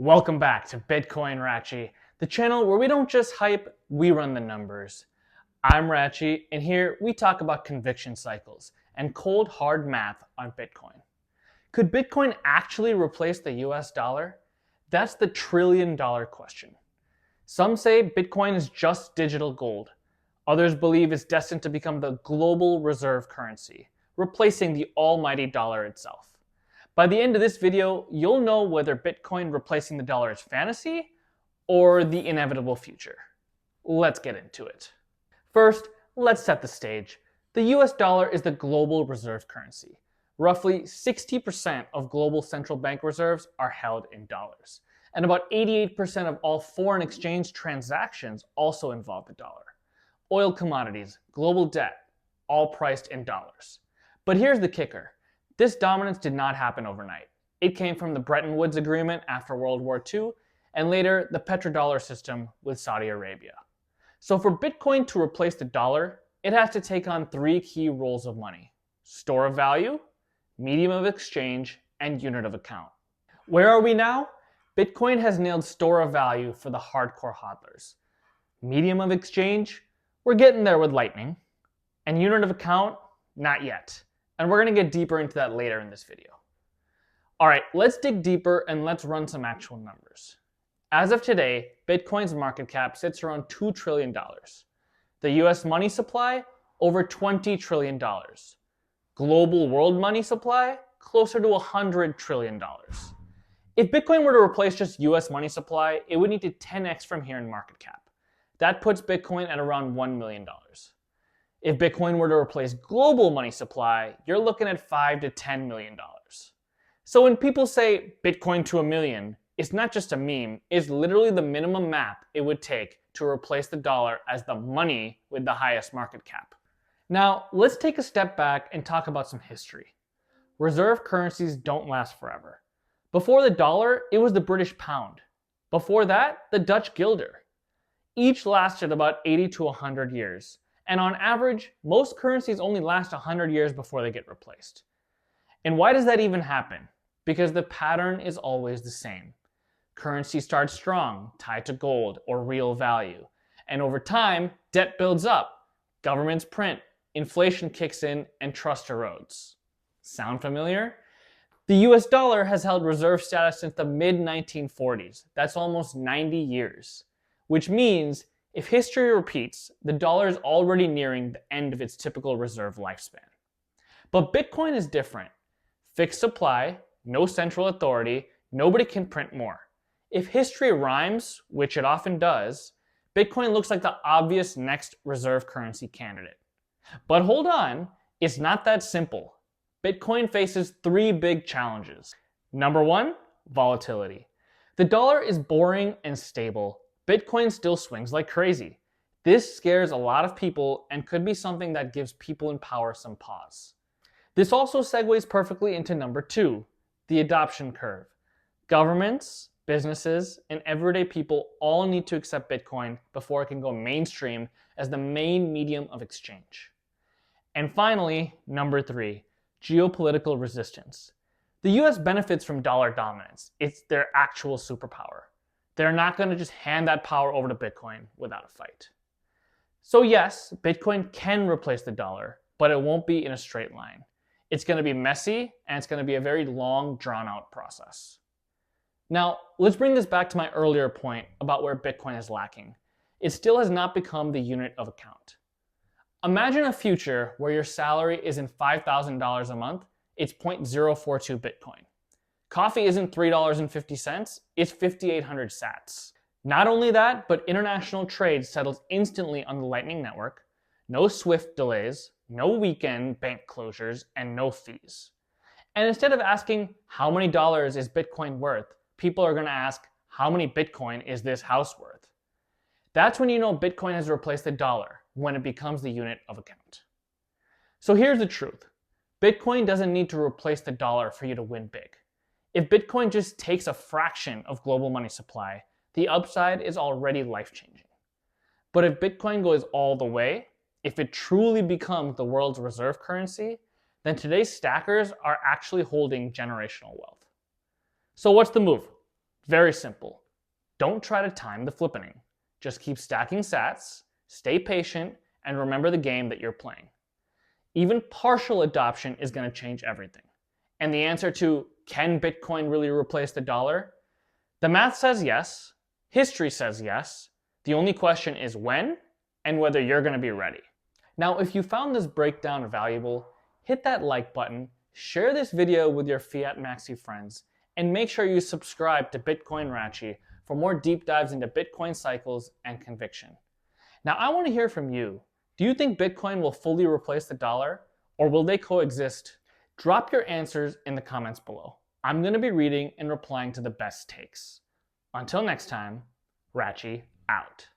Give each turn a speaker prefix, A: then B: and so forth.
A: Welcome back to Bitcoin Rachy, the channel where we don't just hype, we run the numbers. I'm Rachy, and here we talk about conviction cycles and cold hard math on Bitcoin. Could Bitcoin actually replace the US dollar? That's the trillion-dollar question. Some say Bitcoin is just digital gold. Others believe it's destined to become the global reserve currency, replacing the almighty dollar itself. By the end of this video, you'll know whether Bitcoin replacing the dollar is fantasy or the inevitable future. Let's get into it. First, let's set the stage. The US dollar is the global reserve currency. Roughly 60% of global central bank reserves are held in dollars, and about 88% of all foreign exchange transactions also involve the dollar. Oil commodities, global debt, all priced in dollars. But here's the kicker. This dominance did not happen overnight. It came from the Bretton Woods Agreement after World War II, and later the petrodollar system with Saudi Arabia. So for Bitcoin to replace the dollar, it has to take on three key roles of money: store of value, medium of exchange, and unit of account. Where are we now? Bitcoin has nailed store of value for the hardcore hodlers. Medium of exchange, we're getting there with Lightning. And unit of account, not yet. And we're going to get deeper into that later in this video. All right, let's dig deeper and let's run some actual numbers. As of today, Bitcoin's market cap sits around $2 trillion. The US money supply, over $20 trillion. Global world money supply, closer to $100 trillion. If Bitcoin were to replace just US money supply, it would need to 10x from here in market cap. That puts Bitcoin at around $1 million. If Bitcoin were to replace global money supply, you're looking at $5 to $10 million. So when people say Bitcoin to $1 million, it's not just a meme, it's literally the minimum map it would take to replace the dollar as the money with the highest market cap. Now, let's take a step back and talk about some history. Reserve currencies don't last forever. Before the dollar, it was the British pound. Before that, the Dutch guilder. Each lasted about 80 to 100 years. And on average, most currencies only last 100 years before they get replaced. And why does that even happen? Because the pattern is always the same. Currency starts strong, tied to gold or real value. And over time, debt builds up. Governments print, inflation kicks in, and trust erodes. Sound familiar? The US dollar has held reserve status since the mid-1940s. That's almost 90 years. Which means if history repeats, the dollar is already nearing the end of its typical reserve lifespan. But Bitcoin is different. Fixed supply, no central authority, nobody can print more. If history rhymes, which it often does, Bitcoin looks like the obvious next reserve currency candidate. But hold on, it's not that simple. Bitcoin faces three big challenges. Number one, volatility. The dollar is boring and stable. Bitcoin still swings like crazy. This scares a lot of people and could be something that gives people in power some pause. This also segues perfectly into number two, the adoption curve. Governments, businesses, and everyday people all need to accept Bitcoin before it can go mainstream as the main medium of exchange. And finally, number three, geopolitical resistance. The US benefits from dollar dominance. It's their actual superpower. They're not going to just hand that power over to Bitcoin without a fight. So yes, Bitcoin can replace the dollar, but it won't be in a straight line. It's going to be messy, and it's going to be a very long, drawn-out process. Now, let's bring this back to my earlier point about where Bitcoin is lacking. It still has not become the unit of account. Imagine a future where your salary isn't $5,000 a month, it's 0.042 Bitcoin. Coffee isn't $3.50, it's 5,800 sats. Not only that, but international trade settles instantly on the Lightning Network, no SWIFT delays, no weekend bank closures, and no fees. And instead of asking how many dollars is Bitcoin worth, people are going to ask how many Bitcoin is this house worth? That's when you know Bitcoin has replaced the dollar, when it becomes the unit of account. So here's the truth. Bitcoin doesn't need to replace the dollar for you to win big. If Bitcoin just takes a fraction of global money supply, the upside is already life-changing. But if Bitcoin goes all the way, if it truly becomes the world's reserve currency, then today's stackers are actually holding generational wealth. So what's the move? Very simple. Don't try to time the flippening. Just keep stacking sats, stay patient, and remember the game that you're playing. Even partial adoption is going to change everything. And the answer to can Bitcoin really replace the dollar? The math says yes, history says yes. The only question is when and whether you're going to be ready. Now, if you found this breakdown valuable, hit that like button, share this video with your Fiat Maxi friends, and make sure you subscribe to Bitcoin Rachy for more deep dives into Bitcoin cycles and conviction. Now, I want to hear from you. Do you think Bitcoin will fully replace the dollar, or will they coexist? Drop your answers in the comments below. I'm going to be reading and replying to the best takes. Until next time, Rachy out.